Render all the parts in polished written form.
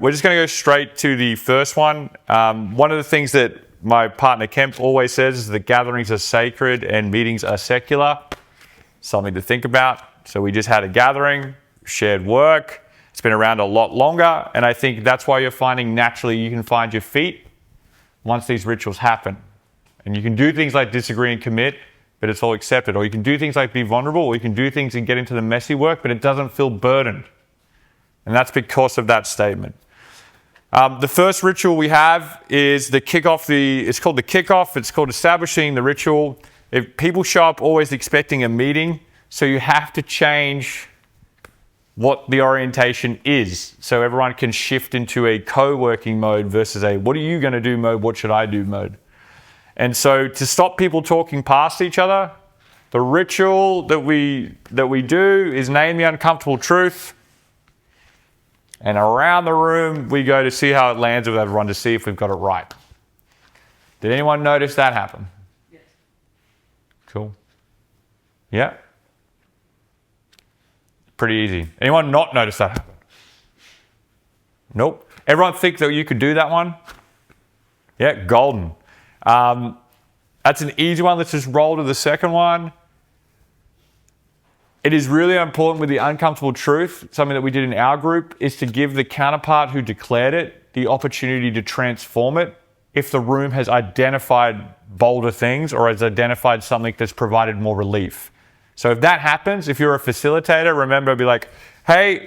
We're just going to go straight to the first one. One of the things that my partner Kemp always says is that gatherings are sacred and meetings are secular. Something to think about. So we just had a gathering, shared work. It's been around a lot longer, and I think that's why you're finding naturally you can find your feet once these rituals happen. And you can do things like disagree and commit, but it's all accepted. Or you can do things like be vulnerable, or you can do things and get into the messy work, but it doesn't feel burdened. And that's because of that statement. The first ritual we have is the kickoff. It's called the kickoff. It's called establishing the ritual. If people show up always expecting a meeting, so you have to change what the orientation is, so everyone can shift into a co-working mode versus a what are you going to do mode, what should I do mode. And so to stop people talking past each other, the ritual that we do is name the uncomfortable truth. And around the room, we go to see how it lands with everyone to see if we've got it right. Did anyone notice that happen? Yes. Cool. Yeah? Pretty easy. Anyone not notice that happen? Nope. Everyone think that you could do that one? Yeah, golden. That's an easy one. Let's just roll to the second one. It is really important with the uncomfortable truth, something that we did in our group, is to give the counterpart who declared it the opportunity to transform it if the room has identified bolder things or has identified something that's provided more relief. So if that happens, if you're a facilitator, remember, be like, hey,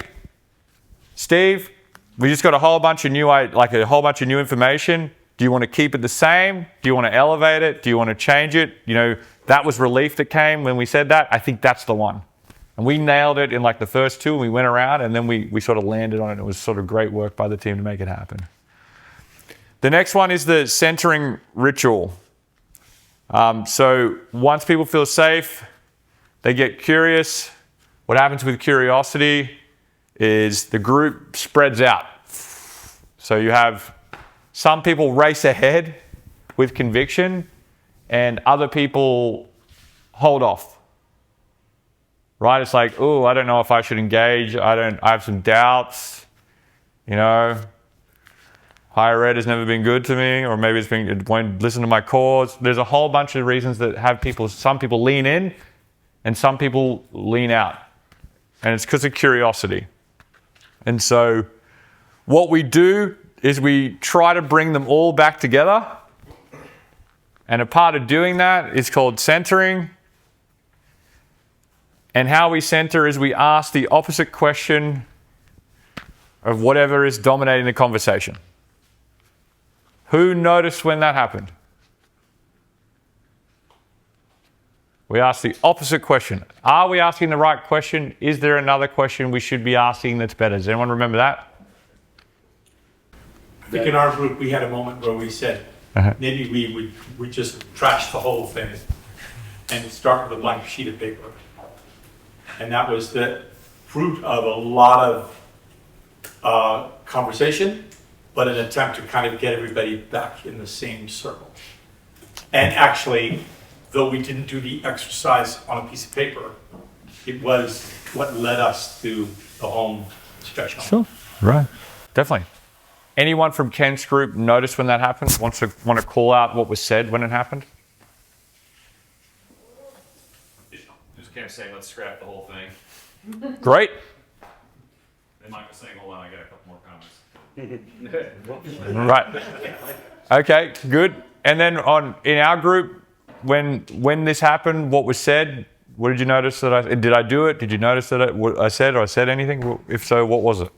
Steve, we just got a whole bunch of new information. Do you want to keep it the same? Do you want to elevate it? Do you want to change it? You know, that was relief that came when we said that. I think that's the one. And we nailed it in like the first two, and we went around, and then we sort of landed on it. It was sort of great work by the team to make it happen. The next one is the centering ritual. So once people feel safe, they get curious. What happens with curiosity is the group spreads out. So you have some people race ahead with conviction, and other people hold off. Right? It's like, oh, I don't know if I should engage. I have some doubts. You know, higher ed has never been good to me, or maybe it won't listen to my cause. There's a whole bunch of reasons that have some people lean in and some people lean out. And it's because of curiosity. And so what we do is we try to bring them all back together. And a part of doing that is called centering. And how we center is we ask the opposite question of whatever is dominating the conversation. Who noticed when that happened? We ask the opposite question. Are we asking the right question? Is there another question we should be asking that's better? Does anyone remember that? I think in our group we had a moment where we said, maybe we just trash the whole thing and start with a blank sheet of paper. And that was the fruit of a lot of conversation, but an attempt to kind of get everybody back in the same circle. And actually, though we didn't do the exercise on a piece of paper, it was what led us to the home stretch home. Sure, right. Definitely. Anyone from Ken's group notice when that happened? Want to call out what was said when it happened? Just can't say let's scrap the whole thing. Great. Then Michael's saying, hold on, I got a couple more comments. Right. Okay, good. And then in our group, when this happened, what was said? What did you notice that did I do it? Did you notice that I said anything? If so, what was it?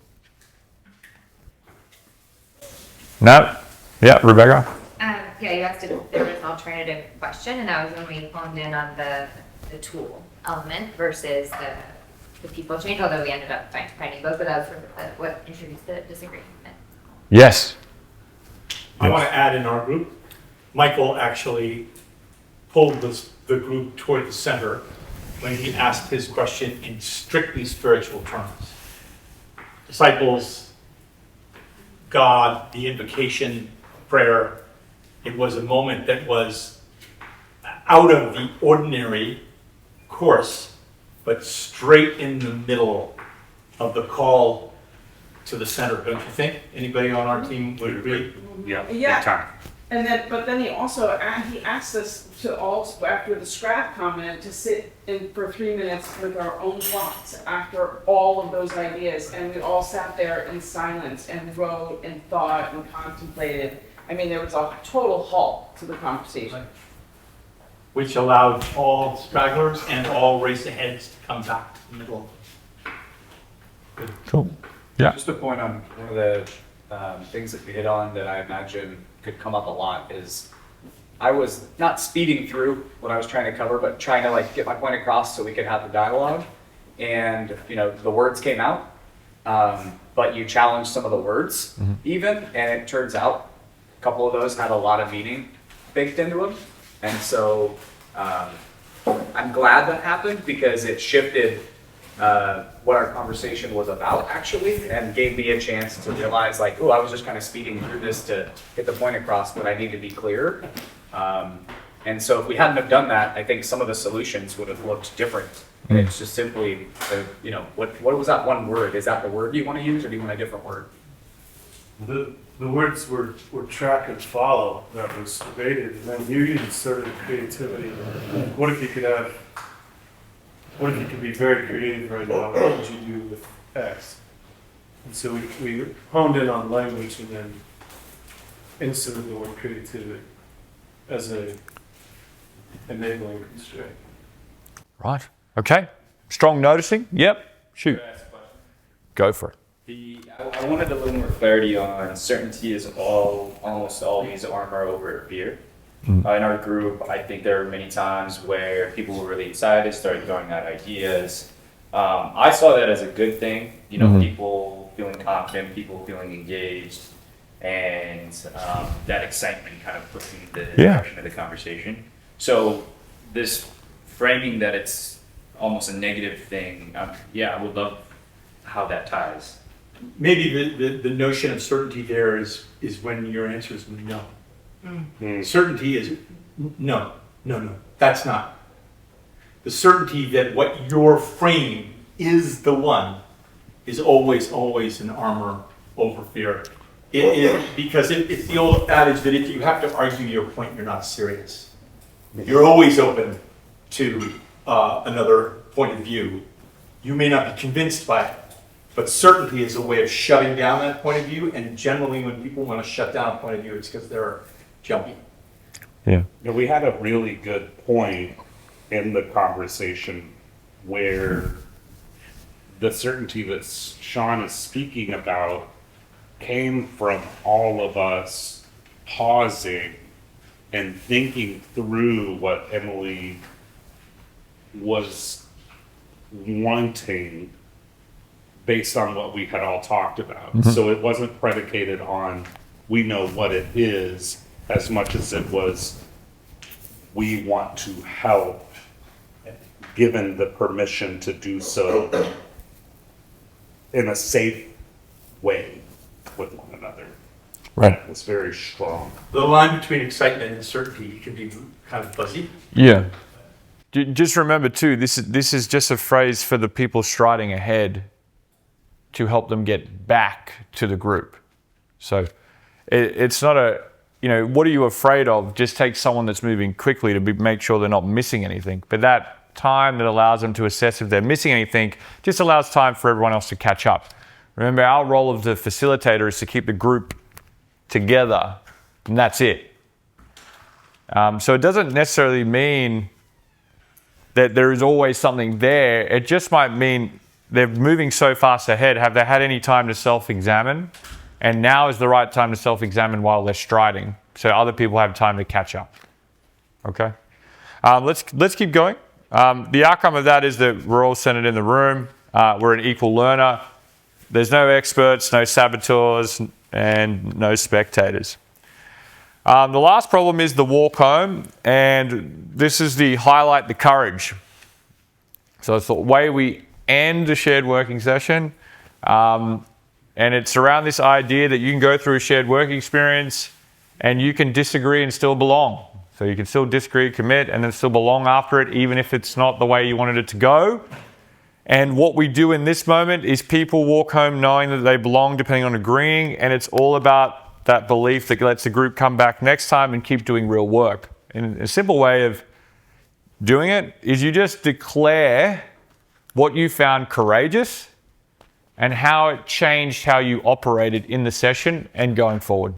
No? Yeah, Rebecca? Yeah, you asked if there was an alternative question, and that was when we honed in on the tool element versus the people change, although we ended up finding both, but that was sort of what introduced the disagreement. Yes. I want to add in our group, Michael actually pulled the group toward the center when he asked his question in strictly spiritual terms. Disciples, God, the invocation, prayer. It was a moment that was out of the ordinary course, but straight in the middle of the call to the center, don't you think? Anybody on our team would agree? Yeah, Yeah. big time. And then, but then he also, he asked us to all, after the scrap comment, to sit in for 3 minutes with our own thoughts after all of those ideas. And we all sat there in silence and wrote and thought and contemplated. I mean, there was a total halt to the conversation. Which allowed all stragglers and all race aheads to come back to the middle. Cool. Yeah. Just a point on one of the things that we hit on that I imagine could come up a lot is I was not speeding through what I was trying to cover, but trying to like get my point across so we could have the dialogue. And you know, the words came out, but you challenged some of the words even, and it turns out a couple of those had a lot of meaning baked into them. And so I'm glad that happened because it shifted what our conversation was about actually, and gave me a chance to realize like, oh, I was just kind of speeding through this to get the point across, but I need to be clear. And so if we hadn't have done that, I think some of the solutions would have looked different. And it's just simply, you know, what was that one word? Is that the word you want to use, or do you want a different word? The words were track and follow that was debated, and then you inserted creativity. What if you could be very creative right now? What would you do with X? And so we honed in on language and then inserted the word creativity as a enabling constraint. Right. Okay. Strong noticing. Yep. Shoot. Can I ask a question? Go for it. I wanted a little more clarity on certainty is almost always armor over fear. In our group, I think there were many times where people were really excited, started throwing out ideas. I saw that as a good thing, you know, people feeling confident, people feeling engaged, and that excitement kind of pushing the direction of the conversation. So this framing that it's almost a negative thing, I would love how that ties. Maybe the notion of certainty there is when your answer is no. Certainty is no, that's not. The certainty that what you're framing is the one is always an armor over fear. Because it's the old adage that if you have to argue your point, you're not serious. You're always open to another point of view. You may not be convinced by it, but certainty is a way of shutting down that point of view. And generally, when people want to shut down a point of view, it's because they're jumpy. Yeah. Now, we had a really good point in the conversation where the certainty that Sean is speaking about came from all of us pausing and thinking through what Emily was wanting based on what we had all talked about. So it wasn't predicated on we know what it is as much as it was we want to help, given the permission to do so in a safe way with one another. Right. It was very strong. The line between excitement and certainty can be kind of fuzzy. Yeah. Just remember too, this is just a phrase for the people striding ahead to help them get back to the group. So it's not a, you know, what are you afraid of? Just take someone that's moving quickly to make sure they're not missing anything. But that time that allows them to assess if they're missing anything just allows time for everyone else to catch up. Remember, our role of the facilitator is to keep the group together, and that's it. So it doesn't necessarily mean that there is always something there. It just might mean they're moving so fast ahead. Have they had any time to self-examine? And now is the right time to self-examine while they're striding, so other people have time to catch up. Okay? Let's keep going. The outcome of that is that we're all centered in the room. We're an equal learner. There's no experts, no saboteurs, and no spectators. The last problem is the walk home, and this is the highlight the courage. So it's the way we end a shared working session, and it's around this idea that you can go through a shared working experience and you can disagree and still belong. So you can still disagree, commit, and then still belong after it, even if it's not the way you wanted it to go. And what we do in this moment is people walk home knowing that they belong, depending on agreeing, and it's all about that belief that lets the group come back next time and keep doing real work. And a simple way of doing it is you just declare what you found courageous and how it changed how you operated in the session and going forward.